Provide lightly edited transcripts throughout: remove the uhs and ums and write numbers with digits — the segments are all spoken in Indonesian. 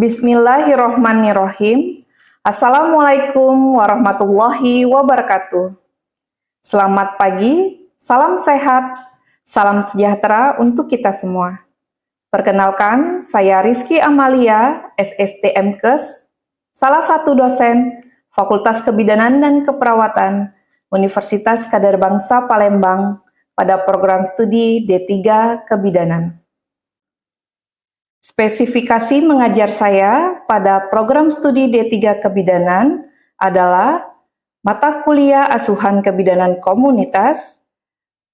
Bismillahirrohmanirrohim. Assalamualaikum warahmatullahi wabarakatuh. Selamat pagi, salam sehat, salam sejahtera untuk kita semua. Perkenalkan, saya Rizky Amalia, SSTMKes, salah satu dosen Fakultas Kebidanan dan Keperawatan Universitas Kadar Bangsa Palembang pada program studi D3 Kebidanan. Spesifikasi mengajar saya pada program studi D3 Kebidanan adalah mata kuliah asuhan kebidanan komunitas,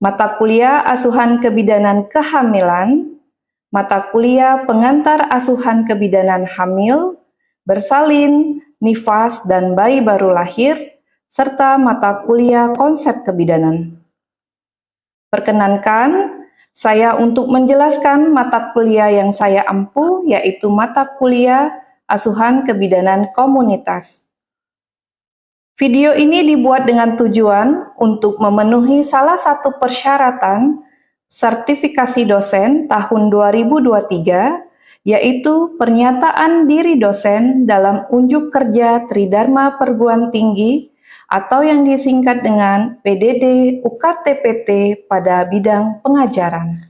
mata kuliah asuhan kebidanan kehamilan, mata kuliah pengantar asuhan kebidanan hamil, bersalin, nifas, dan bayi baru lahir, serta mata kuliah konsep kebidanan. Perkenankan saya untuk menjelaskan mata kuliah yang saya ampu, yaitu mata kuliah asuhan kebidanan komunitas. Video ini dibuat dengan tujuan untuk memenuhi salah satu persyaratan sertifikasi dosen tahun 2023, yaitu pernyataan diri dosen dalam unjuk kerja Tridharma Perguruan Tinggi atau yang disingkat dengan PDD UKT-PT pada bidang pengajaran.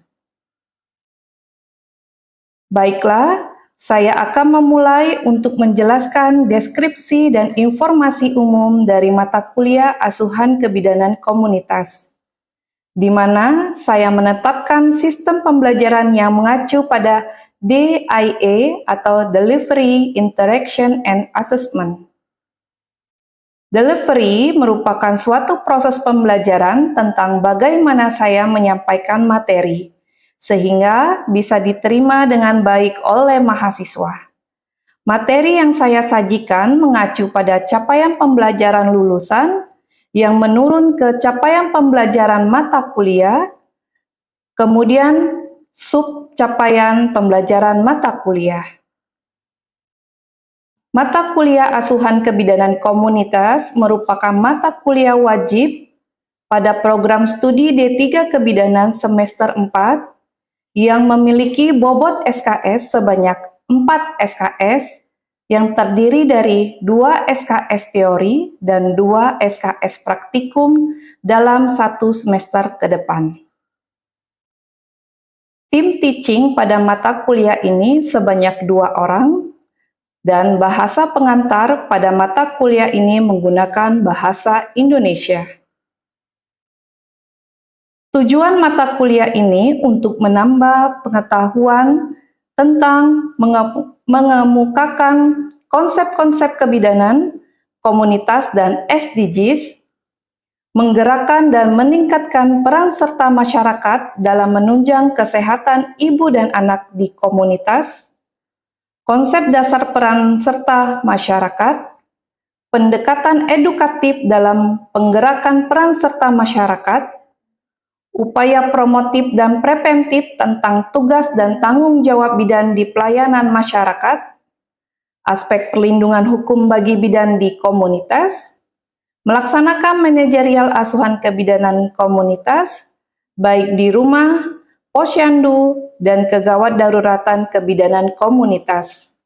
Baiklah, saya akan memulai untuk menjelaskan deskripsi dan informasi umum dari mata kuliah asuhan kebidanan komunitas, di mana saya menetapkan sistem pembelajaran yang mengacu pada DIA atau Delivery, Interaction, and Assessment. Delivery merupakan suatu proses pembelajaran tentang bagaimana saya menyampaikan materi, sehingga bisa diterima dengan baik oleh mahasiswa. Materi yang saya sajikan mengacu pada capaian pembelajaran lulusan yang menurun ke capaian pembelajaran mata kuliah, kemudian sub capaian pembelajaran mata kuliah. Mata kuliah asuhan kebidanan komunitas merupakan mata kuliah wajib pada program studi D3 Kebidanan semester 4 yang memiliki bobot SKS sebanyak 4 SKS yang terdiri dari 2 SKS teori dan 2 SKS praktikum dalam satu semester ke depan. Tim teaching pada mata kuliah ini sebanyak 2 orang, dan bahasa pengantar pada mata kuliah ini menggunakan bahasa Indonesia. Tujuan mata kuliah ini untuk menambah pengetahuan tentang mengemukakan konsep-konsep kebidanan, komunitas, dan SDGs, menggerakkan dan meningkatkan peran serta masyarakat dalam menunjang kesehatan ibu dan anak di komunitas, konsep dasar peran serta masyarakat, pendekatan edukatif dalam penggerakan peran serta masyarakat, upaya promotif dan preventif tentang tugas dan tanggung jawab bidan di pelayanan masyarakat, aspek perlindungan hukum bagi bidan di komunitas, melaksanakan manajerial asuhan kebidanan komunitas, baik di rumah, posyandu, dan kegawat daruratan kebidanan komunitas,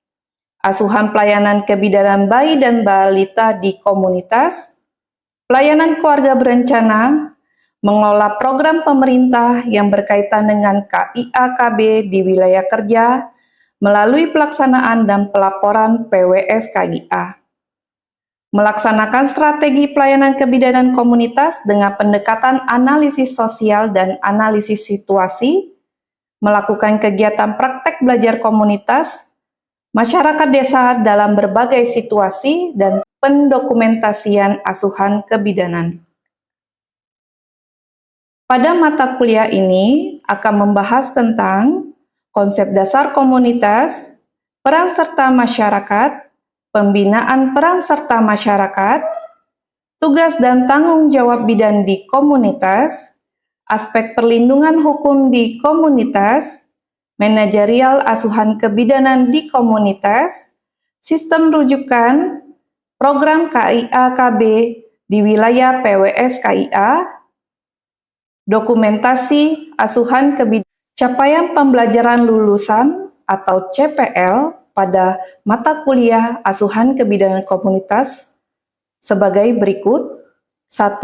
asuhan pelayanan kebidanan bayi dan balita di komunitas, pelayanan keluarga berencana, mengelola program pemerintah yang berkaitan dengan KIA-KB di wilayah kerja melalui pelaksanaan dan pelaporan PWS KIA, melaksanakan strategi pelayanan kebidanan komunitas dengan pendekatan analisis sosial dan analisis situasi, melakukan kegiatan praktek belajar komunitas, masyarakat desa dalam berbagai situasi, dan pendokumentasian asuhan kebidanan. Pada mata kuliah ini akan membahas tentang konsep dasar komunitas, peran serta masyarakat, pembinaan peran serta masyarakat, tugas dan tanggung jawab bidan di komunitas, aspek perlindungan hukum di komunitas, manajerial asuhan kebidanan di komunitas, sistem rujukan, program KIA-KB di wilayah PWS KIA, dokumentasi asuhan kebidanan, capaian pembelajaran lulusan atau CPL, pada mata kuliah asuhan kebidanan komunitas sebagai berikut. 1.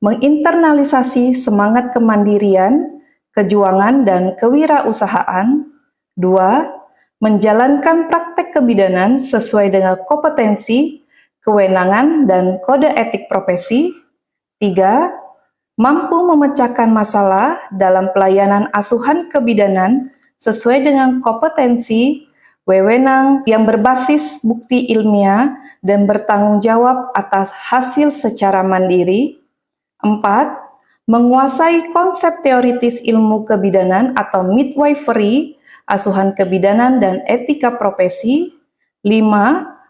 Menginternalisasi semangat kemandirian, kejuangan, dan kewirausahaan. 2. Menjalankan praktek kebidanan sesuai dengan kompetensi, kewenangan, dan kode etik profesi. 3. Mampu memecahkan masalah dalam pelayanan asuhan kebidanan sesuai dengan kompetensi, wewenang yang berbasis bukti ilmiah dan bertanggung jawab atas hasil secara mandiri. 4. Menguasai konsep teoritis ilmu kebidanan atau midwifery, asuhan kebidanan dan etika profesi. 5.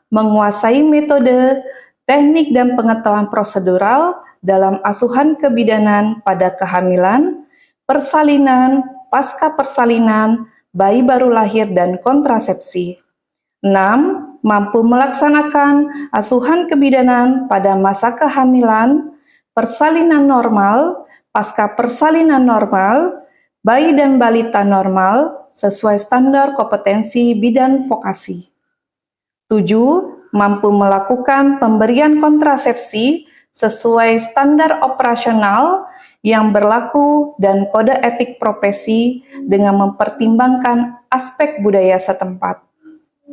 Menguasai metode, teknik dan pengetahuan prosedural dalam asuhan kebidanan pada kehamilan, persalinan, pasca persalinan, bayi baru lahir dan kontrasepsi. 6. Mampu melaksanakan asuhan kebidanan pada masa kehamilan, persalinan normal, pasca persalinan normal, bayi dan balita normal sesuai standar kompetensi bidan vokasi. 7. Mampu melakukan pemberian kontrasepsi sesuai standar operasional yang berlaku dan kode etik profesi dengan mempertimbangkan aspek budaya setempat.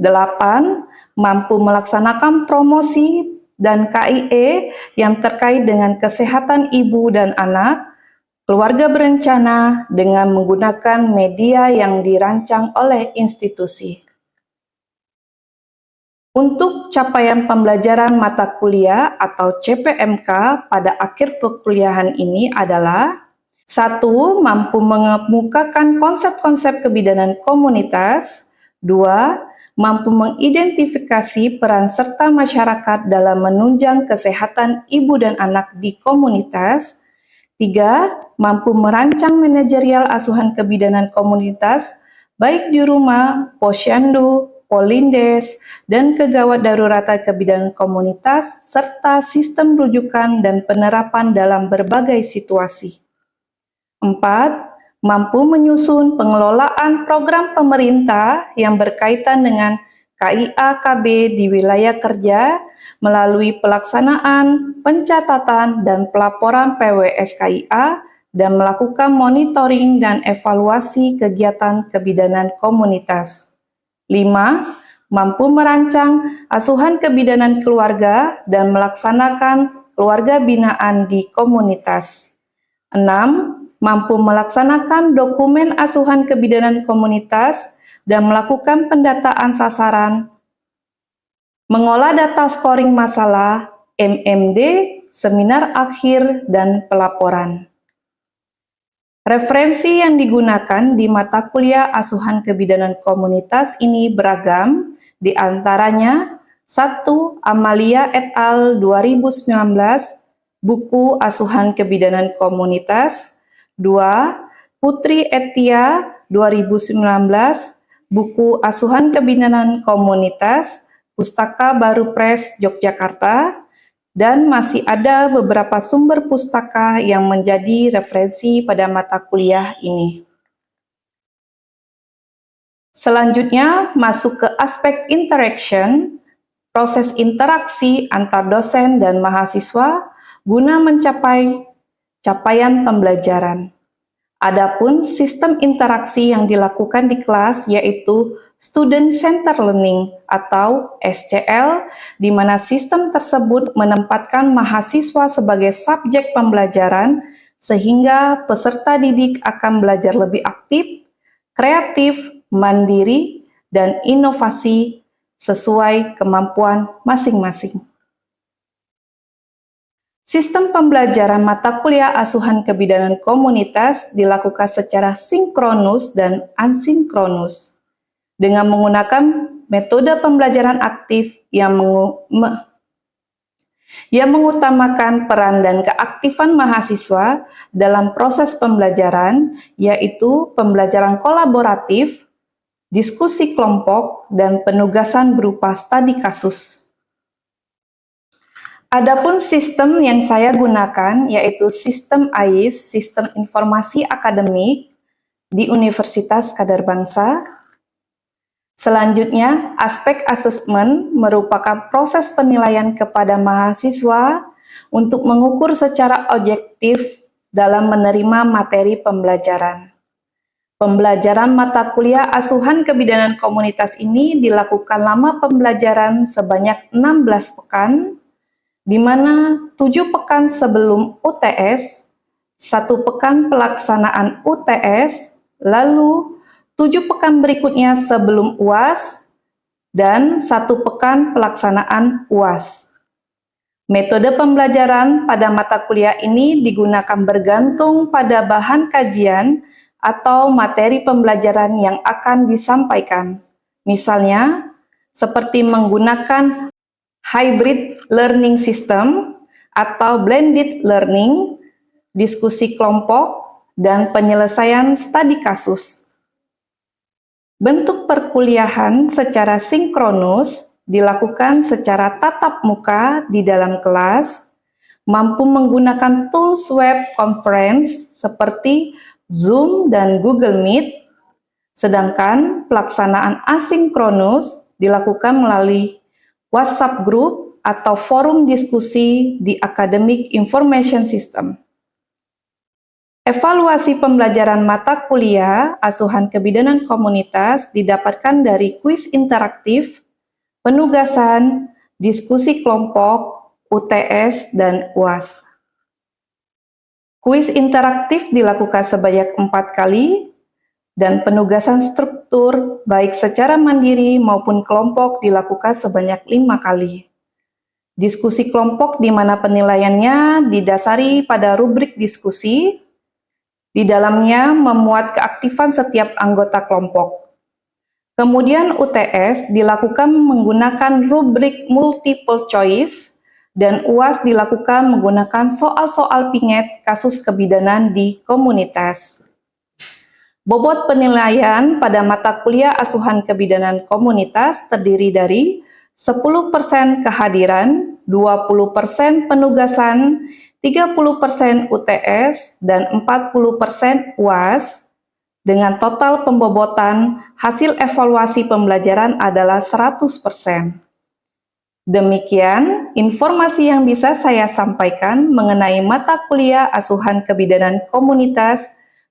8. Mampu melaksanakan promosi dan KIE yang terkait dengan kesehatan ibu dan anak, keluarga berencana dengan menggunakan media yang dirancang oleh institusi. Untuk capaian pembelajaran mata kuliah atau CPMK pada akhir perkuliahan ini adalah 1. Mampu mengemukakan konsep-konsep kebidanan komunitas. 2. Mampu mengidentifikasi peran serta masyarakat dalam menunjang kesehatan ibu dan anak di komunitas. 3. Mampu merancang manajerial asuhan kebidanan komunitas, baik di rumah, posyandu, polindes, dan kegawat darurat kebidanan komunitas, serta sistem rujukan dan penerapan dalam berbagai situasi. 4. Mampu menyusun pengelolaan program pemerintah yang berkaitan dengan KIA KB di wilayah kerja melalui pelaksanaan, pencatatan, dan pelaporan PWS KIA dan melakukan monitoring dan evaluasi kegiatan kebidanan komunitas. 5. Mampu merancang asuhan kebidanan keluarga dan melaksanakan keluarga binaan di komunitas. 6. Mampu melaksanakan dokumen asuhan kebidanan komunitas dan melakukan pendataan sasaran, mengolah data scoring masalah, MMD, seminar akhir, dan pelaporan. Referensi yang digunakan di mata kuliah asuhan kebidanan komunitas ini beragam, di antaranya 1. Amalia et al. 2019, buku asuhan kebidanan komunitas. 2. Putri Etia 2019, buku asuhan kebidanan komunitas, Pustaka Baru Press Yogyakarta, dan masih ada beberapa sumber pustaka yang menjadi referensi pada mata kuliah ini. Selanjutnya masuk ke aspek interaction, proses interaksi antar dosen dan mahasiswa guna mencapai capaian pembelajaran. Adapun sistem interaksi yang dilakukan di kelas yaitu Student Center Learning atau SCL, di mana sistem tersebut menempatkan mahasiswa sebagai subjek pembelajaran sehingga peserta didik akan belajar lebih aktif, kreatif, mandiri, dan inovasi sesuai kemampuan masing-masing. Sistem pembelajaran mata kuliah asuhan kebidanan komunitas dilakukan secara sinkronus dan asinkronus dengan menggunakan metode pembelajaran aktif yang mengutamakan peran dan keaktifan mahasiswa dalam proses pembelajaran, yaitu pembelajaran kolaboratif, diskusi kelompok, dan penugasan berupa studi kasus. Adapun sistem yang saya gunakan yaitu sistem AIS, Sistem Informasi Akademik di Universitas Kadar Bangsa. Selanjutnya, aspek asesmen merupakan proses penilaian kepada mahasiswa untuk mengukur secara objektif dalam menerima materi pembelajaran. Pembelajaran mata kuliah asuhan kebidanan komunitas ini dilakukan lama pembelajaran sebanyak 16 pekan, di mana 7 pekan sebelum UTS, 1 pekan pelaksanaan UTS, lalu 7 pekan berikutnya sebelum UAS, dan 1 pekan pelaksanaan UAS. Metode pembelajaran pada mata kuliah ini digunakan bergantung pada bahan kajian atau materi pembelajaran yang akan disampaikan. Misalnya, seperti menggunakan hybrid learning system atau blended learning, diskusi kelompok, dan penyelesaian studi kasus. Bentuk perkuliahan secara sinkronus dilakukan secara tatap muka di dalam kelas, mampu menggunakan tools web conference seperti Zoom dan Google Meet, sedangkan pelaksanaan asinkronus dilakukan melalui WhatsApp Group atau forum diskusi di Academic Information System. Evaluasi pembelajaran mata kuliah asuhan kebidanan komunitas didapatkan dari kuis interaktif, penugasan, diskusi kelompok, UTS, dan UAS. Kuis interaktif dilakukan sebanyak 4 kali, dan penugasan struktur baik secara mandiri maupun kelompok dilakukan sebanyak 5 kali. Diskusi kelompok di mana penilaiannya didasari pada rubrik diskusi, di dalamnya memuat keaktifan setiap anggota kelompok. Kemudian UTS dilakukan menggunakan rubrik multiple choice, dan UAS dilakukan menggunakan soal-soal pinget kasus kebidanan di komunitas. Bobot penilaian pada mata kuliah asuhan kebidanan komunitas terdiri dari 10% kehadiran, 20% penugasan, 30% UTS, dan 40% UAS, dengan total pembobotan hasil evaluasi pembelajaran adalah 100%. Demikian informasi yang bisa saya sampaikan mengenai mata kuliah asuhan kebidanan komunitas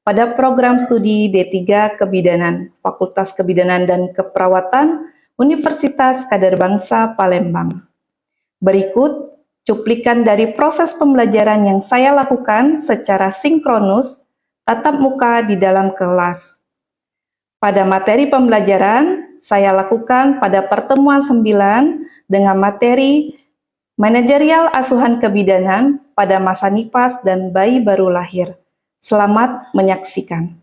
pada program studi D3 Kebidanan, Fakultas Kebidanan dan Keperawatan, Universitas Kadar Bangsa Palembang. Berikut cuplikan dari proses pembelajaran yang saya lakukan secara sinkronus tatap muka di dalam kelas. Pada materi pembelajaran, saya lakukan pada pertemuan 9 dengan materi manajerial asuhan kebidanan pada masa nifas dan bayi baru lahir. Selamat menyaksikan.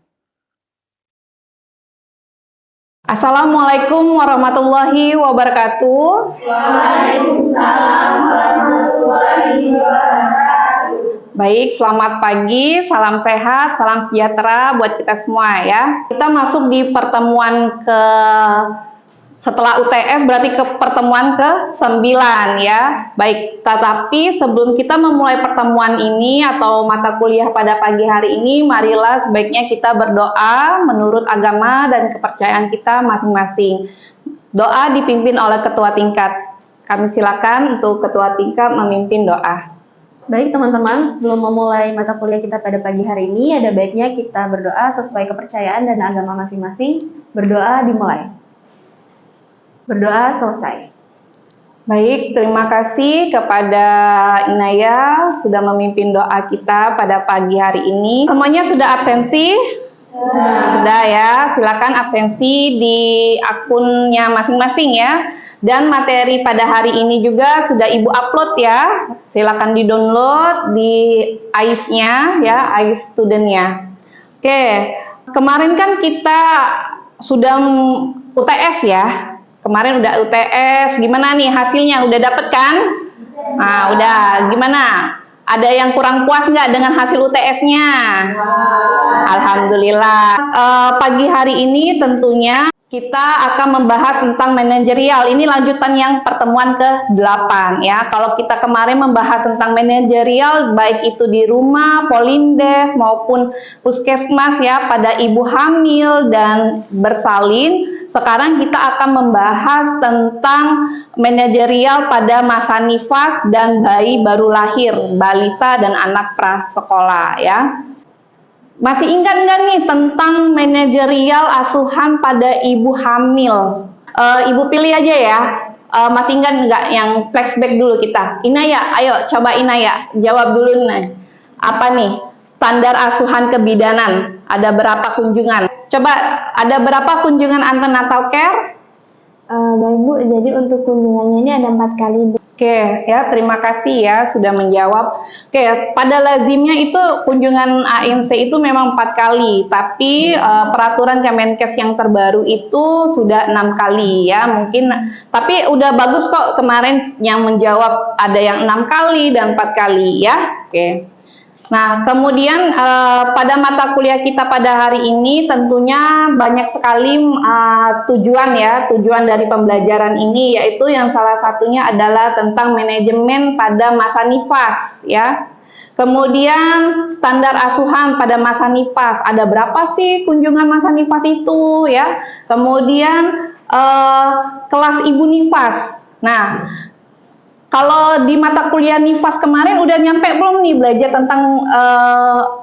Assalamualaikum warahmatullahi wabarakatuh. Waalaikumsalam warahmatullahi wabarakatuh. Baik, selamat pagi, salam sehat, salam sejahtera buat kita semua ya. Kita masuk di pertemuan setelah UTS berarti ke pertemuan ke-9 ya. Baik, tetapi sebelum kita memulai pertemuan ini atau mata kuliah pada pagi hari ini, marilah sebaiknya kita berdoa menurut agama dan kepercayaan kita masing-masing. Doa dipimpin oleh ketua tingkat. Kami silakan untuk ketua tingkat memimpin doa. Baik teman-teman, sebelum memulai mata kuliah kita pada pagi hari ini, ada baiknya kita berdoa sesuai kepercayaan dan agama masing-masing. Berdoa dimulai. Berdoa selesai. Baik, terima kasih kepada Inaya sudah memimpin doa kita pada pagi hari ini. Semuanya sudah absensi? Sudah ya, silakan absensi di akunnya masing-masing ya. Dan materi pada hari ini juga sudah Ibu upload ya. Silakan di-download di AIS-nya ya, AIS student-nya. Oke, kemarin kan kita sudah UTS ya. Kemarin udah UTS, gimana nih hasilnya? Udah dapet kan? Nah, udah. Gimana? Ada yang kurang puas nggak dengan hasil UTS-nya? Alhamdulillah. Pagi hari ini tentunya kita akan membahas tentang manajerial. Ini lanjutan yang pertemuan ke-8 ya. Kalau kita kemarin membahas tentang manajerial, baik itu di rumah, polindes maupun puskesmas ya, pada ibu hamil dan bersalin. Sekarang kita akan membahas tentang manajerial pada masa nifas dan bayi baru lahir, balita dan anak prasekolah ya. Masih ingat nggak nih tentang manajerial asuhan pada ibu hamil? Ibu pilih aja ya. Masih ingat nggak yang flashback dulu kita? Inaya, ayo coba Inaya jawab dulu nih. Apa nih standar asuhan kebidanan? Ada berapa kunjungan? Coba ada berapa kunjungan antenatal care? Bu, jadi untuk kunjungannya ini ada 4 kali. Oke, ya terima kasih ya sudah menjawab. Oke, pada lazimnya itu kunjungan ANC itu memang 4 kali, tapi peraturan Kemenkes yang terbaru itu sudah 6 kali ya mungkin. Tapi udah bagus kok kemarin yang menjawab ada yang 6 kali dan 4 kali ya. Oke. Nah, kemudian pada mata kuliah kita pada hari ini tentunya banyak sekali tujuan dari pembelajaran ini, yaitu yang salah satunya adalah tentang manajemen pada masa nifas ya. Kemudian standar asuhan pada masa nifas, ada berapa sih kunjungan masa nifas itu ya. Kemudian kelas ibu nifas. Nah, kalau di mata kuliah nifas kemarin udah nyampe belum nih belajar tentang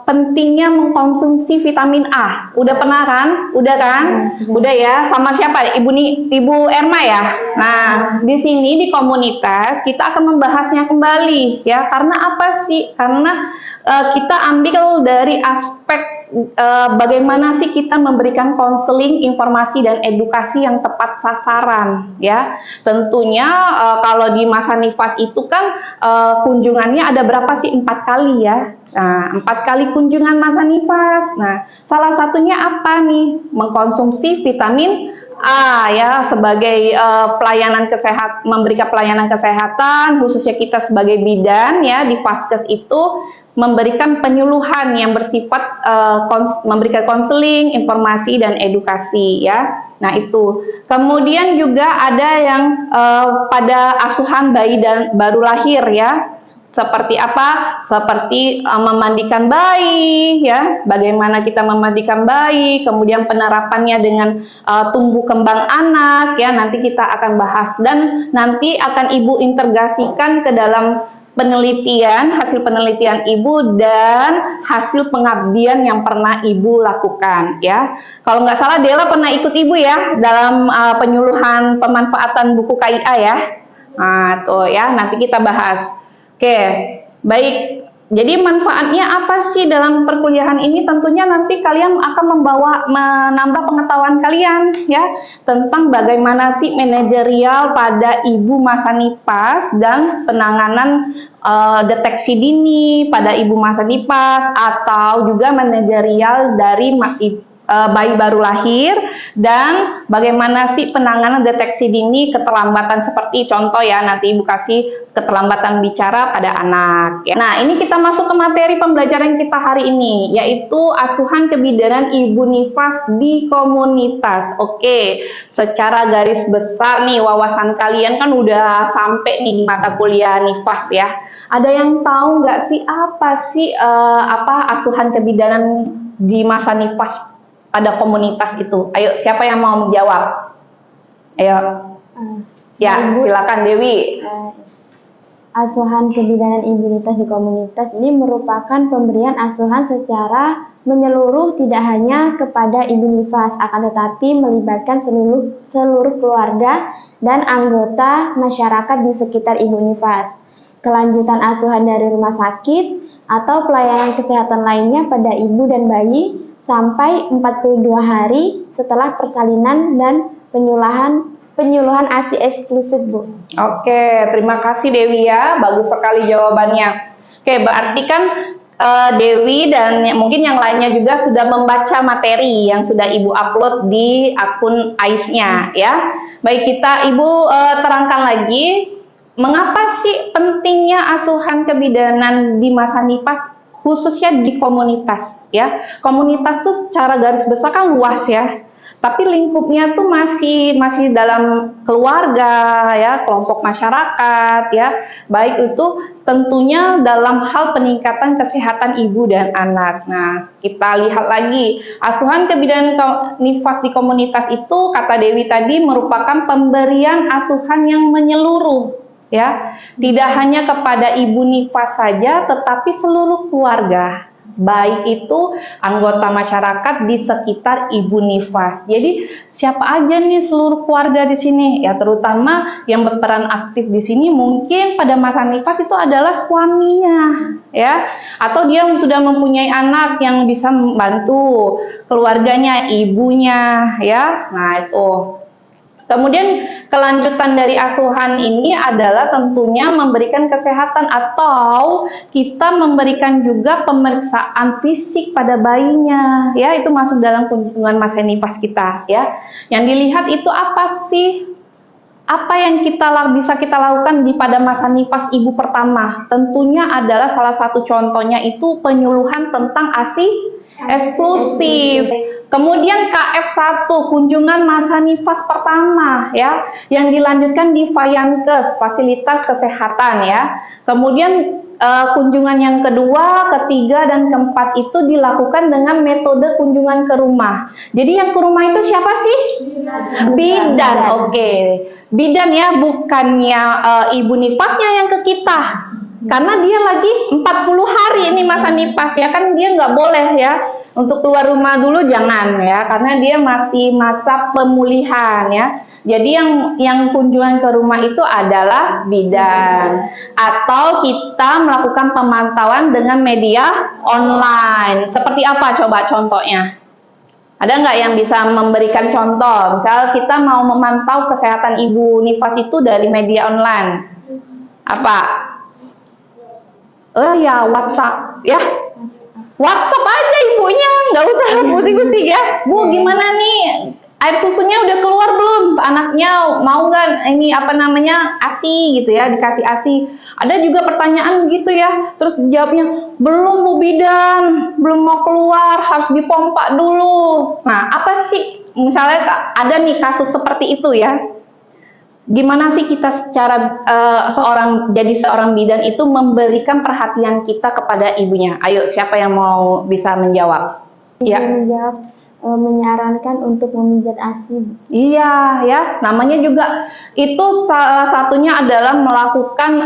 pentingnya mengkonsumsi vitamin A? Udah pernah kan? Udah kan? Udah ya. Sama siapa? Ibu Erma ya. Nah, di sini di komunitas kita akan membahasnya kembali ya. Karena apa sih? Karena kita ambil dari aspek bagaimana sih kita memberikan konseling, informasi dan edukasi yang tepat sasaran ya. Tentunya kalau di masa nifas itu kan kunjungannya ada berapa sih? 4 kali ya. Nah, 4 kali kunjungan masa nifas. Nah, salah satunya apa nih? Mengkonsumsi vitamin A ya, sebagai pelayanan kesehatan, memberikan pelayanan kesehatan khususnya kita sebagai bidan ya di Vaskes itu memberikan penyuluhan yang bersifat memberikan konseling, informasi dan edukasi ya. Nah, itu. Kemudian juga ada yang pada asuhan bayi dan baru lahir ya. Seperti apa? Seperti memandikan bayi ya. Bagaimana kita memandikan bayi, kemudian penerapannya dengan tumbuh kembang anak ya. Nanti kita akan bahas dan nanti akan Ibu integrasikan ke dalam penelitian, hasil penelitian Ibu dan hasil pengabdian yang pernah Ibu lakukan ya. Kalau nggak salah Dela pernah ikut Ibu ya dalam penyuluhan pemanfaatan buku KIA ya. Nah, tuh ya, nanti kita bahas. Oke, baik. Jadi manfaatnya apa sih dalam perkuliahan ini? Tentunya nanti kalian akan menambah pengetahuan kalian ya tentang bagaimana sih manajerial pada ibu masa nifas dan penanganan deteksi dini pada ibu masa nifas, atau juga manajerial dari bayi baru lahir dan bagaimana sih penanganan deteksi dini keterlambatan, seperti contoh ya nanti Ibu kasih keterlambatan bicara pada anak ya. Nah, ini kita masuk ke materi pembelajaran kita hari ini, yaitu asuhan kebidanan ibu nifas di komunitas. Oke, secara garis besar nih wawasan kalian kan udah sampai nih di mata kuliah nifas ya. Ada yang tahu nggak sih apa sih asuhan kebidanan di masa nifas pada komunitas itu? Ayo, siapa yang mau menjawab? Ayo. Ya, silakan Dewi. Asuhan kebidanan ibu nifas di komunitas ini merupakan pemberian asuhan secara menyeluruh, tidak hanya kepada ibu nifas, akan tetapi melibatkan seluruh keluarga dan anggota masyarakat di sekitar ibu nifas. Kelanjutan asuhan dari rumah sakit atau pelayanan kesehatan lainnya pada ibu dan bayi sampai 42 hari setelah persalinan dan penyuluhan ASI eksklusif, Bu. Oke, terima kasih Dewi ya, bagus sekali jawabannya. Oke, berarti kan Dewi dan mungkin yang lainnya juga sudah membaca materi yang sudah Ibu upload di akun AIS-nya ya. Baik, Ibu terangkan lagi, mengapa sih pentingnya asuhan kebidanan di masa nifas khususnya di komunitas ya. Komunitas tuh secara garis besar kan luas ya. tapi lingkupnya tuh masih dalam keluarga ya, kelompok masyarakat ya. Baik itu tentunya dalam hal peningkatan kesehatan ibu dan anak. Nah, kita lihat lagi asuhan kebidanan nifas di komunitas itu, kata Dewi tadi, merupakan pemberian asuhan yang menyeluruh ya. Tidak hanya kepada ibu nifas saja, tetapi seluruh keluarga, baik itu anggota masyarakat di sekitar ibu nifas. Jadi siapa aja nih seluruh keluarga di sini ya, terutama yang berperan aktif di sini mungkin pada masa nifas itu adalah suaminya ya, atau dia sudah mempunyai anak yang bisa membantu keluarganya, ibunya ya. Nah itu. Kemudian kelanjutan dari asuhan ini adalah tentunya memberikan kesehatan, atau kita memberikan juga pemeriksaan fisik pada bayinya ya, itu masuk dalam kunjungan masa nifas kita ya. Yang dilihat itu apa sih? Apa yang bisa kita lakukan pada masa nifas ibu pertama? Tentunya adalah salah satu contohnya itu penyuluhan tentang ASI eksklusif. Kemudian KF1, kunjungan masa nifas pertama ya, yang dilanjutkan di Vayankes, fasilitas kesehatan ya. Kemudian kunjungan yang kedua, ketiga, dan keempat itu dilakukan dengan metode kunjungan ke rumah. Jadi yang ke rumah itu siapa sih? Bidan. Oke. Bidan ya, bukannya ibu nifasnya yang ke kita. Karena dia lagi 40 hari ini masa nifas ya, kan dia nggak boleh ya untuk keluar rumah dulu, jangan ya, karena dia masih masa pemulihan ya. Jadi yang kunjungan ke rumah itu adalah bidan, atau kita melakukan pemantauan dengan media online. Seperti apa coba contohnya? Ada nggak yang bisa memberikan contoh? Misal kita mau memantau kesehatan ibu nifas itu dari media online. Apa? Ya WhatsApp ya. WhatsApp aja ibunya, nggak usah pusing-pusing ya. Bu, gimana nih? Air susunya udah keluar belum? Anaknya mau nggak ini apa namanya ASI gitu ya, dikasih ASI. Ada juga pertanyaan gitu ya. Terus jawabnya, belum Bu Bidan, belum mau keluar, harus dipompa dulu. Nah, apa sih? Misalnya ada nih kasus seperti itu ya. Gimana sih kita secara seorang bidan itu memberikan perhatian kita kepada ibunya? Ayo, siapa yang mau bisa menjawab? Ya. Menjawab, menyarankan untuk memijat ASI. Iya ya, namanya juga itu salah satunya adalah melakukan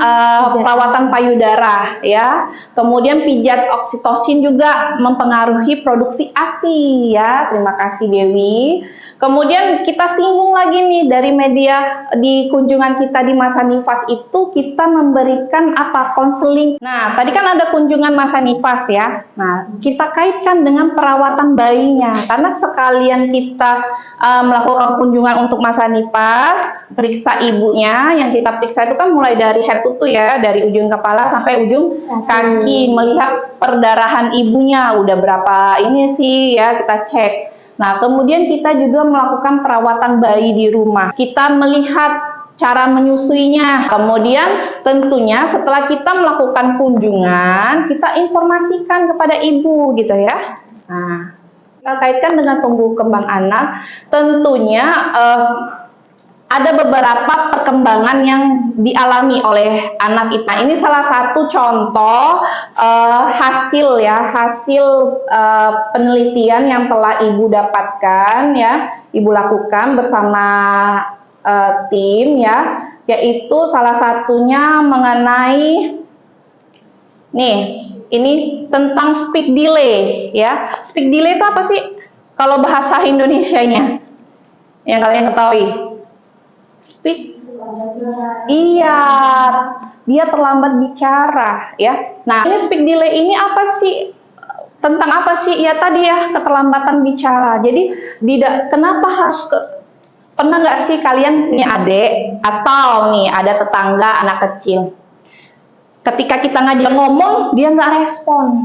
perawatan payudara ya. Kemudian pijat oksitosin juga mempengaruhi produksi ASI ya. Terima kasih Dewi. Kemudian kita singgung lagi nih dari media di kunjungan kita di masa nifas itu kita memberikan apa? Konseling. Nah, tadi kan ada kunjungan masa nifas ya. Nah, kita kaitkan dengan perawatan bayinya karena sekalian kita melakukan kunjungan untuk masa nifas, periksa ibunya. Yang kita periksa itu kan mulai dari head to toe ya, dari ujung kepala sampai ujung kaki, melihat perdarahan ibunya udah berapa ini sih ya, kita cek. Nah, kemudian kita juga melakukan perawatan bayi di rumah. Kita melihat cara menyusuinya. Kemudian tentunya setelah kita melakukan kunjungan, kita informasikan kepada ibu gitu ya. Nah, kita kaitkan dengan tumbuh kembang anak. Tentunya ada beberapa perkembangan yang dialami oleh anak kita. Ini salah satu contoh hasil penelitian yang telah ibu dapatkan ya, ibu lakukan bersama tim ya, yaitu salah satunya mengenai nih, ini tentang speak delay ya. Speak delay itu apa sih kalau bahasa Indonesianya yang kalian ketahui? Speak, iya, dia terlambat bicara ya. Nah, ini speak delay ini apa sih? Tentang apa sih? Ya tadi ya, keterlambatan bicara. Jadi kenapa harus pernah nggak sih kalian punya adik atau nih ada tetangga anak kecil? Ketika kita ngajak ngomong, dia nggak respon.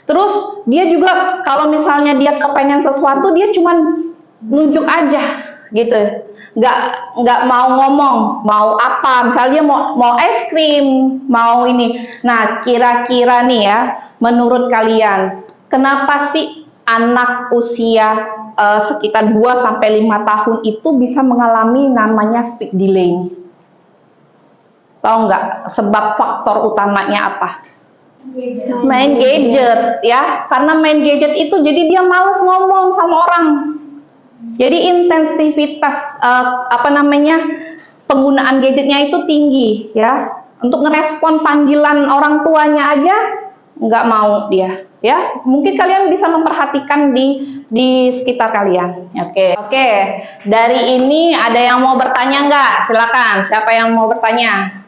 Terus dia juga kalau misalnya dia kepengen sesuatu, dia cuman nunjuk aja gitu. Nggak mau ngomong, mau apa, misalnya mau es krim, mau ini. Nah, kira-kira nih ya, menurut kalian, kenapa sih anak usia sekitar 2-5 tahun itu bisa mengalami namanya speak delay. Tahu nggak sebab faktor utamanya apa? Main gadget ya, karena main gadget itu jadi dia males ngomong sama orang. Jadi intensivitas penggunaan gadgetnya itu tinggi ya. Untuk ngerespon panggilan orang tuanya aja nggak mau dia ya. Mungkin kalian bisa memperhatikan di sekitar kalian. Oke. Dari ini ada yang mau bertanya nggak? Silakan. Siapa yang mau bertanya?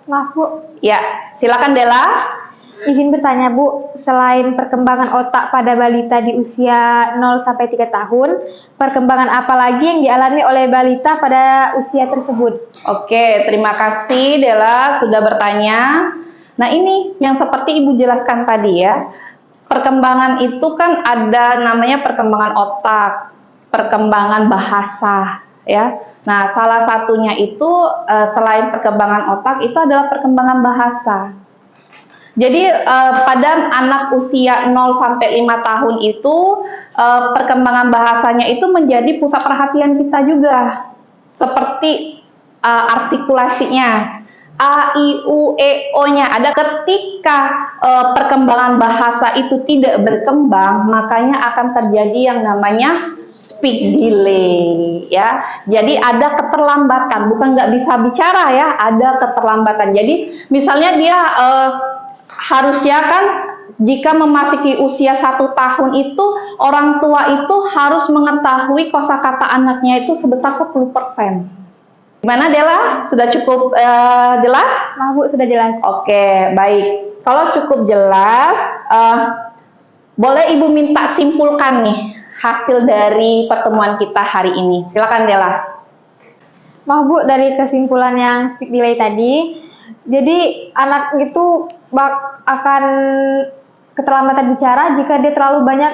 Maaf Bu, Ya, silakan Dela. izin bertanya Bu, selain perkembangan otak pada balita di usia 0-3 tahun, perkembangan apa lagi yang dialami oleh balita pada usia tersebut? Oke, terima kasih Dela sudah bertanya. Nah, ini yang seperti Ibu jelaskan tadi ya. Perkembangan itu kan ada namanya perkembangan otak, perkembangan bahasa ya. Nah, salah satunya itu selain perkembangan otak itu adalah perkembangan bahasa. Jadi pada anak usia 0-5 tahun itu perkembangan bahasanya itu menjadi pusat perhatian kita juga. Seperti artikulasinya, A, I, U, E, O-nya. Ada ketika perkembangan bahasa itu tidak berkembang, makanya akan terjadi yang namanya speak delay ya. Jadi ada keterlambatan, bukan nggak bisa bicara ya, ada keterlambatan. Jadi misalnya dia harusnya kan jika memasuki usia 1 tahun itu orang tua itu harus mengetahui kosakata anaknya itu sebesar 10%. Gimana Dela? Sudah cukup jelas? Maaf Bu, sudah jelas. Oke, baik. Kalau cukup jelas, boleh Ibu minta simpulkan nih hasil dari pertemuan kita hari ini. Silakan Dela. Maaf Bu, dari kesimpulan yang speak delay tadi, jadi anak itu akan keterlambatan bicara jika dia terlalu banyak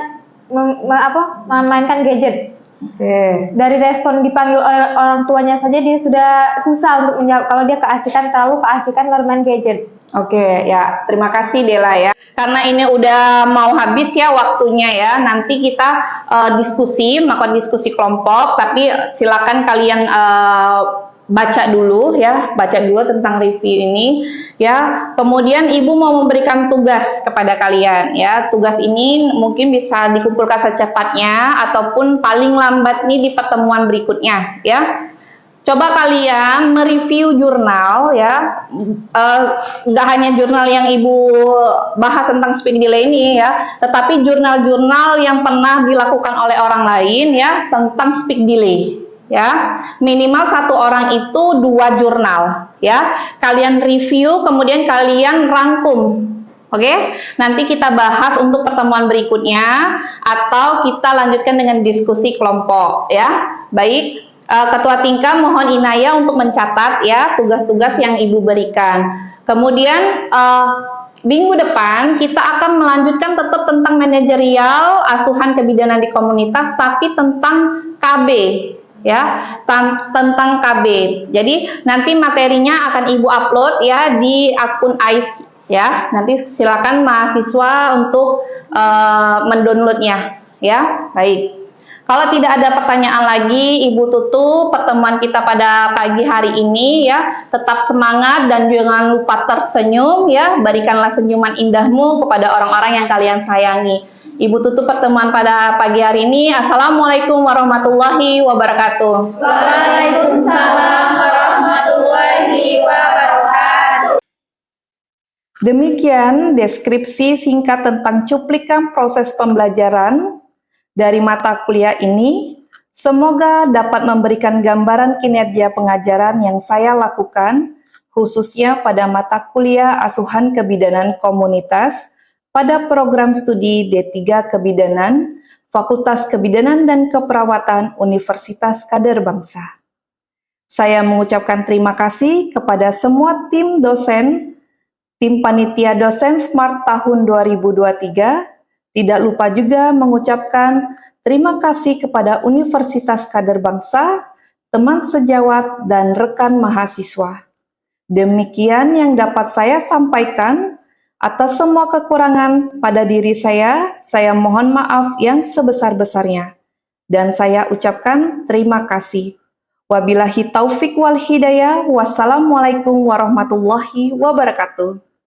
memainkan gadget. Oke. Dari respon dipanggil oleh orang tuanya saja dia sudah susah untuk menjawab kalau dia terlalu keasikan bermain gadget. Oke, ya terima kasih Dela ya. Karena ini udah mau habis ya waktunya ya. Nanti kita melakukan diskusi kelompok. Tapi silakan kalian baca dulu tentang review ini ya. Kemudian Ibu mau memberikan tugas kepada kalian ya. Tugas ini mungkin bisa dikumpulkan secepatnya ataupun paling lambat nih di pertemuan berikutnya ya. Coba kalian mereview jurnal ya, nggak hanya jurnal yang Ibu bahas tentang speak delay ini ya, tetapi jurnal-jurnal yang pernah dilakukan oleh orang lain ya tentang speak delay ya. Minimal 1 orang itu 2 jurnal ya. Kalian review kemudian kalian rangkum. Oke, nanti kita bahas untuk pertemuan berikutnya atau kita lanjutkan dengan diskusi kelompok ya. Baik. Ketua tingkat mohon inayah untuk mencatat ya tugas-tugas yang Ibu berikan. Kemudian minggu depan kita akan melanjutkan tetap tentang manajerial asuhan kebidanan di komunitas, tapi tentang KB ya, tentang KB. Jadi nanti materinya akan Ibu upload ya di akun AIS ya. Nanti silakan mahasiswa untuk mendownloadnya ya. Baik. Kalau tidak ada pertanyaan lagi, Ibu tutup pertemuan kita pada pagi hari ini ya. Tetap semangat dan jangan lupa tersenyum ya. Berikanlah senyuman indahmu kepada orang-orang yang kalian sayangi. Ibu tutup pertemuan pada pagi hari ini. Assalamualaikum warahmatullahi wabarakatuh. Waalaikumsalam warahmatullahi wabarakatuh. Demikian deskripsi singkat tentang cuplikan proses pembelajaran dari mata kuliah ini. Semoga dapat memberikan gambaran kinerja pengajaran yang saya lakukan, khususnya pada mata kuliah asuhan kebidanan komunitas pada program studi D3 Kebidanan, Fakultas Kebidanan dan Keperawatan Universitas Kader Bangsa. Saya mengucapkan terima kasih kepada semua tim dosen, tim panitia dosen Smart tahun 2023. Tidak lupa juga mengucapkan terima kasih kepada Universitas Kader Bangsa, teman sejawat, dan rekan mahasiswa. Demikian yang dapat saya sampaikan. Atas semua kekurangan pada diri saya mohon maaf yang sebesar-besarnya. Dan saya ucapkan terima kasih. Wabillahi taufik wal hidayah. Wassalamualaikum warahmatullahi wabarakatuh.